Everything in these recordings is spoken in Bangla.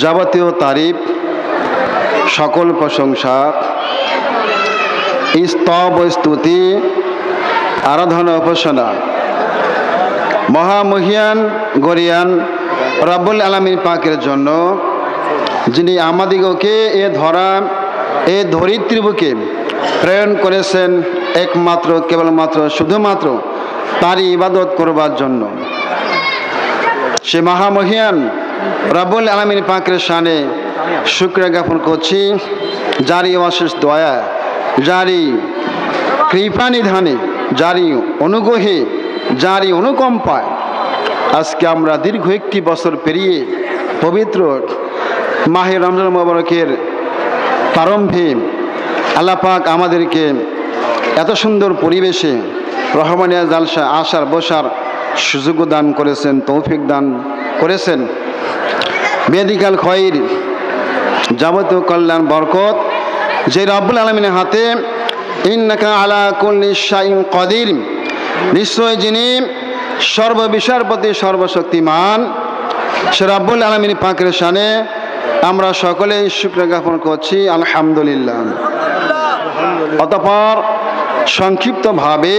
যাবতীয় তারিফ, সকল প্রশংসা, স্তব স্তুতি, আরাধনা উপাসনা মহামহিয়ান গরিয়ান রব্বুল আলামিন পাকের জন্য, যিনি আমাদিগকে এ ধরিত্রী বুকে প্রেরণ করেছেন একমাত্র কেবলমাত্র শুধুমাত্র তারই ইবাদত করবার জন্য। সে মহামহিয়ান রব্বুল আলামিন পাকের শানে শুকরিয়া জ্ঞাপন করছি, যারই অশেষ দয়া, যারই কৃপা নিধানে, যারই অনুগ্রহে, যারই অনুকম্পায় আজকে আমরা দীর্ঘ একটি বছর পেরিয়ে পবিত্র মাহে রমজান মুবারকের প্রারম্ভে আল্লাহ পাক আমাদেরকে এত সুন্দর পরিবেশে রহমানিয়া জালসা আসার বসার সুযোগ দান করেছেন, তৌফিক দান করেছেন। মেডিকেল খয়র, যাবতীয় কল্যাণ বরকত যে রব্বুল আলামিনের হাতে, ইন্নাকা আলা কুল্লি শাইইন কাদির, নিশ্চয় যিনি সর্ববিষয়ের প্রতি সর্বশক্তিমান, সে রব্বুল আলামিন পাকের শানে আমরা সকলেই শুকরিয়া জ্ঞাপন করছি, আলহামদুলিল্লাহ। অতঃপর সংক্ষিপ্তভাবে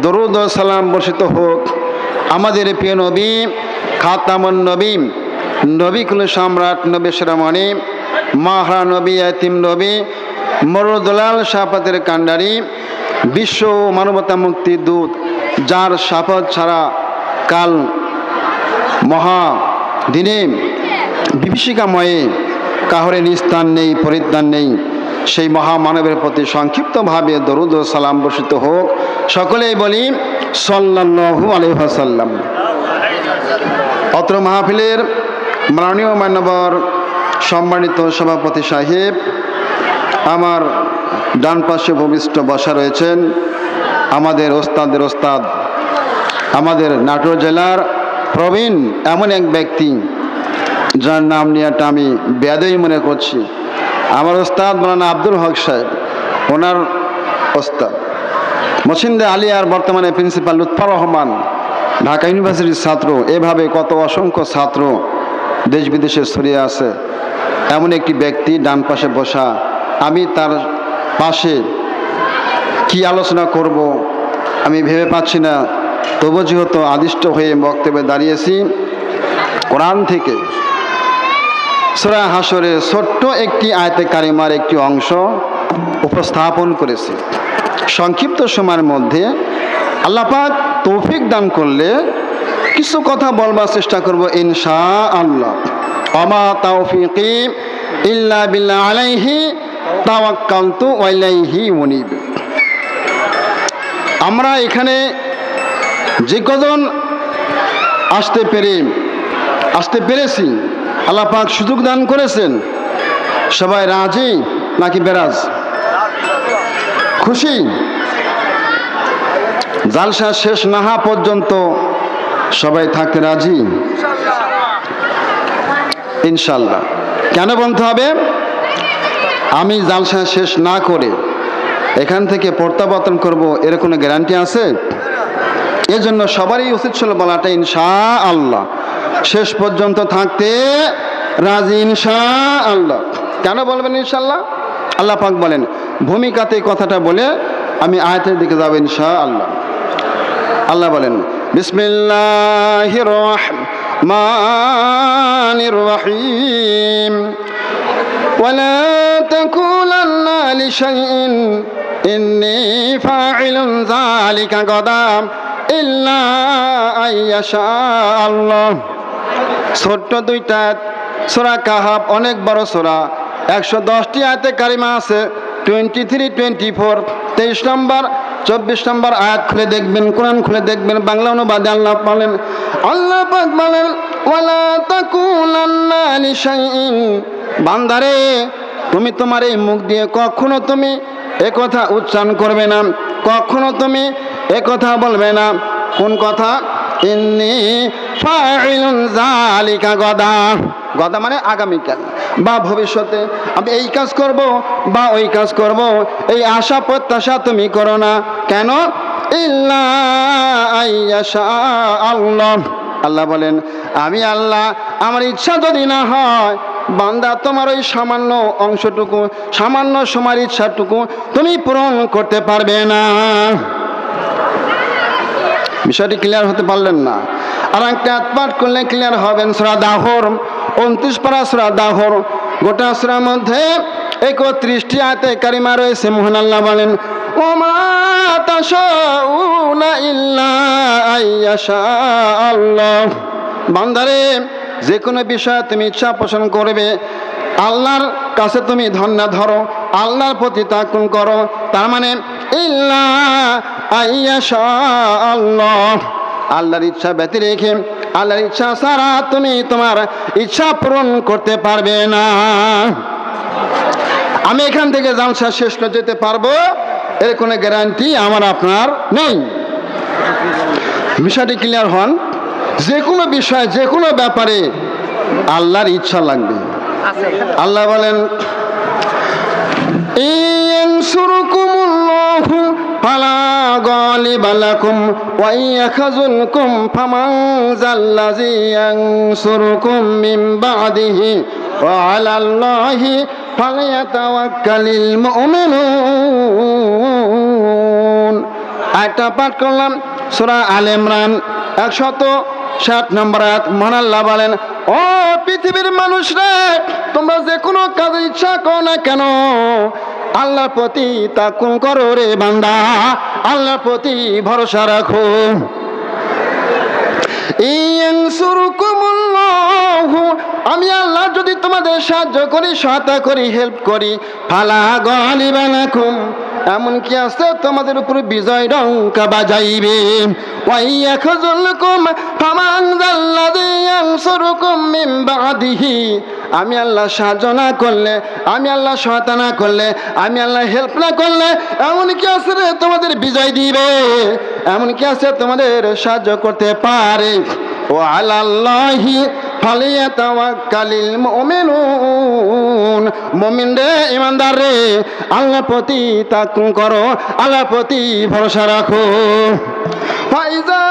দরুদ ও সালাম বর্ষিত হোক আমাদের প্রিয় নবী, খাতামুন নবী, নবী কুল সম্রাট, নবী শিরোমণি, মাহরা নবী, এতিম নবী, মরুদুলাল শাফাতের কান্ডারি, বিশ্ব মানবতা মুক্তির দূত, যার শাফাত ছাড়া কাল মহা দিনে বিভীষিকাময়ে কাহরে নিস্তান নেই, পরিত্রাণ নেই, সেই মহামানবের প্রতি সংক্ষিপ্তভাবে দরুদ ও সালাম বর্ষিত হোক। সকলেই বলি সাল্লাল্লাহু আলাইহি ওয়াসাল্লাম। অত্র মাহফিলের মাননীয় মান্যবর সম্মানিত সভাপতি সাহেব, আমার ডান পাশে ভূমিষ্ঠ বসা রয়েছেন আমাদের ওস্তাদের ওস্তাদ, আমাদের নাটোর জেলার প্রবীণ এমন এক ব্যক্তি যার নাম নিয়ে আমি বেদই মনে করছি, আমার ওস্তাদ মাওলানা আব্দুল হক সাহেব, ওনার ওস্তাদ মসিন্দে আলিয়ার বর্তমানে প্রিন্সিপাল লুৎফর রহমান, ঢাকা ইউনিভার্সিটির ছাত্র, এভাবে কত অসংখ্য ছাত্র দেশ বিদেশে ছড়িয়ে আছে এমন একটি ব্যক্তি ডান পাশে বসা। আমি তার পাশে কি আলোচনা করব আমি ভেবে পাচ্ছি না, তবু যেহেতু আদিষ্ট হয়ে বক্তব্যে দাঁড়িয়েছি, কোরআন থেকে সূরা হাশরের ছোট্ট একটি আয়াতে কারিমার একটি অংশ উপস্থাপন করেছি। সংক্ষিপ্ত সময়ের মধ্যে আল্লাহ পাক তৌফিক দান করলে কিছু কথা বলবার চেষ্টা করব ইনশাআল্লাহ। ওমা তাওফিকি ইল্লা বিল্লাহ আলাইহি তাওয়াক্কালতু ওয়া ইলাইহি মুনিব। আমরা এখানে যে কজন আসতে পেরেছি, আল্লাহ পাক সুযোগ দান করেছেন, সবাই রাজি নাকি বেরাজ? খুশি? জালসা শেষ না হওয়া পর্যন্ত সবাই থাকতে রাজি ইনশাল্লাহ। কেন বলতে হবে? আমি জালসা শেষ না করে এখান থেকে প্রত্যাবর্তন করব এর কোনো গ্যারান্টি আছে? এজন্য সবারই উচিত ছিল বলাটা ইনশাআল্লাহ, শেষ পর্যন্ত থাকতে রাজি ইনশাআল্লাহ। কেন বলবেন ইনশাআল্লাহ? আল্লাহ পাক বলেন, ভূমিকাতে কথাটা বলে আমি আয়াতের দিকে যাব ইনশাআল্লাহ। আল্লাহ বলেন, বিসমিল্লাহির রহমানির রহিম, ওয়ালা তাকুলান্না লিশাইইন ইন্নী ফাইলুন যালিকা গাদাম ইল্লা আইয়াশা আল্লাহ। ছোট্ট দুইটা সূরা কাহাফ, অনেক বড় সূরা, 110টি আয়াতে কারিমা আছে, 23, 24, 23 নম্বর 24 নম্বর আয়াত খুলে দেখবেন, কোরআন খুলে দেখবেন, বাংলা অনুবাদে আল্লাহ পাক বলেন ওয়ালা তাকুলান্না লিশাইইন, বান্দারে তুমি তোমার এই মুখ দিয়ে কখনো তুমি একথা উচ্চারণ করবে না, কখনো তুমি একথা বলবে না। কোন কথা? ইন্নী ফাইলুন যালিকা গাদা, গাদা মানে আগামীকাল বা ভবিষ্যতে আমি এই কাজ করব বা ওই কাজ করব, এই আশা প্রত্যাশা তুমি করো না। কেন? ইল্লা আইয়াশা আল্লাহ, আল্লাহ বলেন, আমি আল্লাহ আমার ইচ্ছা যদি না হয় বান্দা তোমার ওই সামান্য অংশটুকু, সামান্য সময়ের ইচ্ছাটুকু তুমি পূরণ করতে পারবে না। বিষয়টি ক্লিয়ার হতে পারলেন না? আর একটা পাঠ করলে ক্লিয়ার হবেন। সূরা দাহর 29 পারা সূরা দাহর, গোটা সূরার মধ্যে 31টি আয়াতে কারিমা রয়েছে। মহান আল্লাহ বলেন, ওমা তাশাউনা ইল্লা আইয়াশা আল্লাহ। বান্দারে, যে কোনো বিষয়ে তুমি ইচ্ছা পোষণ করবে, আল্লাহর কাছে তুমি ধন্য ধরো, আল্লাহর প্রতি তাকুন করো। তার মানে ইল্লা আইয়াশা আল্লাহ, আল্লাহর ইচ্ছা ব্যতি রেখে, আল্লাহর ইচ্ছা ছাড়া তুমি তোমার ইচ্ছা পূরণ করতে পারবে না। আমি এখান থেকে জালসা শেষ করে যেতে পারবো এর কোনো গ্যারান্টি আমার আপনার নেই। বিষয়টি ক্লিয়ার হন। যে কোনো বিষয়, যে কোনো ব্যাপারে আল্লাহর ইচ্ছা লাগবে। আল্লাহ বলেন, ইয়ানসুরকুমুল্লাহু ফালা গালিবা লাকুম ওয়া ইয়াখযুলকুম ফামান যাল্লাযী ইয়ানসুরকুম মিন বা'দিহি ওয়া আলাল্লাহি ফালিয়াতাওয়াক্কালিল মুমিনুন। আয়াতটা পাঠ করলাম সূরা আলে ইমরান 160 নম্বর আয়াত। মহান আল্লাহ বলেন, ও পৃথিবীর মানুষরা, তোমরা যে কোনো কাজের ইচ্ছা করো না কেন আল্লাহর প্রতি তাকুন করো রে বান্দা, আল্লাহর প্রতি ভরসা রাখো। ইয়ানসুরকুমুল্লাহু, আমি আল্লাহ যদি তোমাদের সাহায্য করি, সহায়তা করি, হেল্প করি, ফালা গালিবা লাকুম, এমন কি আছে তোমাদের উপর বিজয় ডঙ্কা বাজাইবে। ওয়া ইয়াখযুলকুম ফামান যাল্লাযী ইয়ানসুরকুম মিন বা'দিহি, আমি আল্লাহ সাহায্য না করলে, আমি আল্লাহ সহায়তা না করলে, আমি আল্লাহ হেল্প না করলে এমন কি আছে রে তোমাদের বিজয় দিবে, এমন কি আছে তোমাদের সাহায্য করতে পারে। ও আলাল্লাহি ফালিয়াতাওয়াক্কালিল মুমিনুন, মুমিন রে, ইমানদার রে, আল্লাহর প্রতি তাকুন করো, আল্লাহর প্রতি ভরসা রাখো। ফাইজা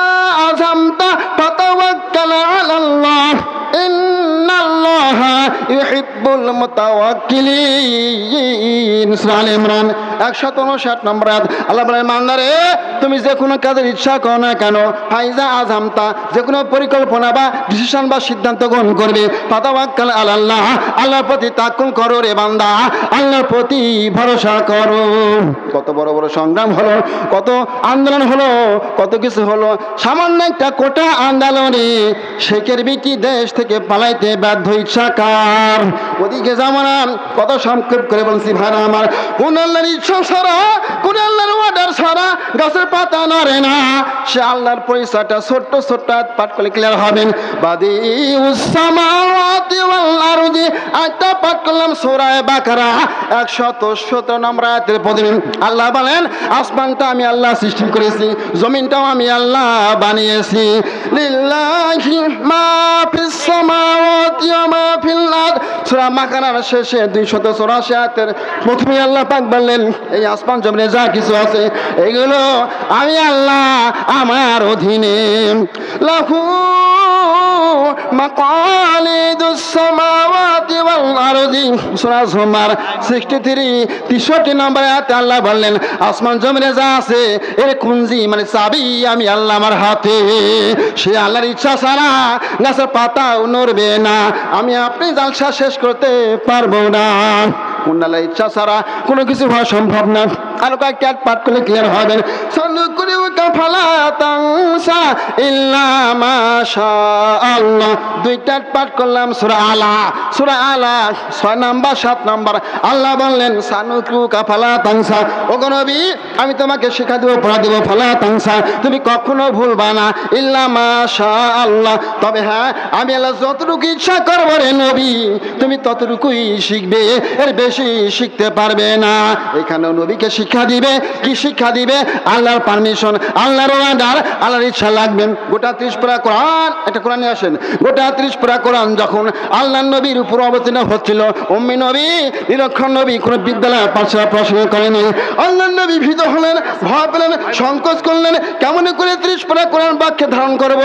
আযামতা ফাতাওয়াক্কাল আলাল্লাহ ইন্নাল্লাহা ইউহিব্বুল মুতাওয়াক্কিলিন। সূরা আলে ইমরান 159 নম্বর আয়াত। আল্লাহ বলেন, বান্দারে, তুমি যে কোনো কাজের ইচ্ছা করো না কেন, ফাইজা আযামতা, যে কোনো পরিকল্পনা বা ডিসিশন বা সিদ্ধান্ত গ্রহণ করবে, ফাতাওয়াক্কাল আলাল্লাহ, আল্লাহর প্রতি তাকুন করো রে বান্দা, আল্লাহর প্রতি ভরসা করো। কত বড় বড় সংগ্রাম হলো, কত আন্দোলন হলো, কত কিছু হলো, সামান্য একটা কোটা আন্দোলনে শেখের বিটি দেশ থেকে পালাইতে বাধ্য। ইচ্ছা কার? ওদিকে জামানা কত সংক্ষেপ করে বলছি ভাড়া আমার, কোন আল্লাহর ইচ্ছা ছাড়া, কোন আল্লাহর অর্ডার ছাড়া গাছের পাতা নড়ে না। সে আল্লাহর পরিচয়টা ছোট্ট ছোট্ট পাঠ করলে ক্লিয়ার হবেন। বাদিউস সামাওয়াতি ওয়াল আরদি, একটা পাঠ করলাম সূরা বাকারা 117 নম্বর আয়াতের পদে। আল্লাহ বলেন, আসমানটা আমি আল্লাহ সৃষ্টি করেছি, জমিনটাও আমি আল্লাহ বানিয়েছি। লিল্লাহি মা ফিস সামাওয়াতি ওয়া মা ফিল আরদ, সূরা বাকারার শেষে 284 আয়াতের প্রথমে আল্লাহ পাক বললেন, এই আসমান জমিনে যা কিছু আছে এগুলো আমি আল্লাহ আমার অধীনে। লাহু মাকালিদুস সামাওয়াতি ওয়াল আরদি, সূরা জুমার 63 নম্বর আয়াতে আল্লাহ বললেন, আসমান জমিনে যা আছে এর কুঞ্জি মানে চাবি আমি আল্লাহ আমার হাতে। সে আল্লাহর ইচ্ছা ছাড়া গাছের পাতাও নড়বে না, আমি আপনি জালসা শেষ করতে পারবো না। কোন আল্লাহর ইচ্ছা ছাড়া কোনো কিছু হওয়া সম্ভব না। আরো কয়েকটা পাঠ করলে ক্লিয়ার হবেন। সানুকুরিউকা ফালা তানসা ইল্লা মা শাআল্লাহ, দুইটা পাঠ করলাম সূরা আলা, সূরা আলা 6 নম্বর 7 নম্বর। আল্লাহ বললেন, সানুকুরিউকা ফালা তানসা, ওগো নবী আমি তোমাকে শিক্ষা দেব, পড়া দেব, ফালা তানসা, তুমি কখনো ভুলবা না, ইল্লা মা শাআল্লাহ, তবে হ্যাঁ আমি আল্লাহ যতটুকু ইচ্ছা করব রে নবী তুমি ততটুকুই শিখবে, এর বেশি শিখতে পারবে না। এখানে নবীকে শিক্ষা দিবে? কি শিক্ষা দিবে? আল্লাহর পারমিশন, আল্লাহর অর্ডার, আল্লাহর ইচ্ছা লাগবে। গোটা 30 পারা কোরআন, একটা কোরআনে আসেন, গোটা 30 পারা কোরআন যখন আল্লাহর নবীর উপর অবতীর্ণ হচ্ছিল, উম্মি নবী, নিরক্ষর নবী, কোনো বিদ্যালয় পাঠশালা পড়াশোনা করেনি। আল্লাহর নবী ভীত হলেন, ভয় পেলেন, সংকোচ করলেন, কেমন করে 30 পারা কোরআন বাক্যে ধারণ করব,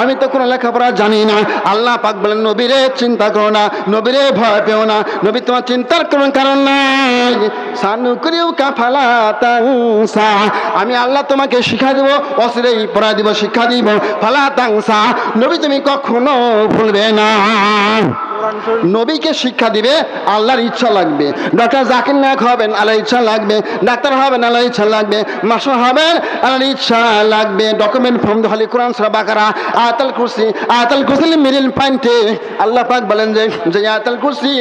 আমি তো কোনো লেখাপড়া জানি না। আল্লাহ পাক বলেন, নবীরে চিন্তা করো না, নবীরে ভয় পেও না, নবী তোমার চিন্তার কোনো কারণ নাই। সানুকরিউ কাফালা তানসা, আমি আল্লাহ তোমাকে শিক্ষা দেব, অচিরেই পড়া দিব, শিক্ষা দিব। ফালা তানসা, নবী তুমি কখনো ভুলবে না। নবীকে শিক্ষা দিবে, আল্লাহর ইচ্ছা লাগবে। ডক্টর জাকির নায়ক হবেন, আল্লাহর ইচ্ছা লাগবে। ডাক্তার হবেন, আল্লাহর ইচ্ছা লাগবে। মাস্টার হবেন, আল্লাহর ইচ্ছা লাগবে। ডকুমেন্ট ফর্ম হলে কোরআন সূরা বাকারা, আয়াতুল কুরসি, আয়াতুল কুরসির মিডল পয়েন্টে আল্লাহ পাক বলেন যে আয়াতুল কুরসি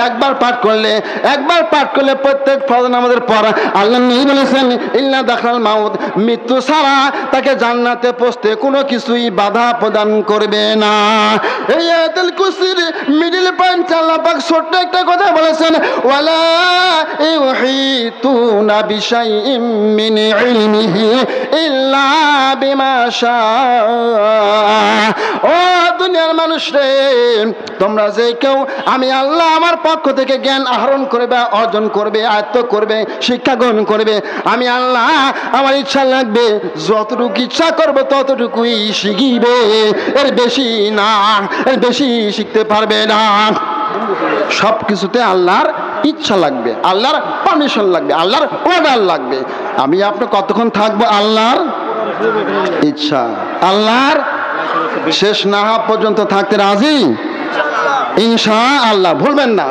একবার পাঠ করলে প্রত্যেক ফরজ নামাজের পর আল্লাহ নবী বলেছেন, ইল্লা দাখাল মাউত, মৃত্যু ছাড়া তাকে জান্নাতে পৌঁছতে কোনো কিছুই বাধা প্রদান করবে না। এই আয়াতুল কুরসির মিডল পয়েন্ট আল্লাহ পাক ছোট্ট একটা কথা বলেছেন, ওয়ালা ইউহিতুনা বিশাইইম মিন ইলমিহি ইল্লা বিমা শাআ। ও দুনিয়ার মানুষ রে, তোমরা যে কেউ আমি আল্লাহ আমার পক্ষ থেকে জ্ঞান আহরণ করবে, অর্জন করবে, আয়ত্ত করবে, শিক্ষা গ্রহণ করবে, আমি আল্লাহ আমার ইচ্ছা লাগবে, যতটুকু ইচ্ছা করবো ততটুকুই শিখিবে, এর বেশি না, এর বেশি শিখতে পারবে না। সব কিছুতে আল্লাহর ইচ্ছা লাগবে, আল্লাহর পারমিশন লাগবে, আল্লাহর অর্ডার লাগবে। আমি আপনি কতক্ষণ থাকবো আল্লাহর ইচ্ছা, আল্লাহর শেষ না হওয়া পর্যন্ত থাকতে রাজি ইনশাআল্লাহ। ভুলবেন না।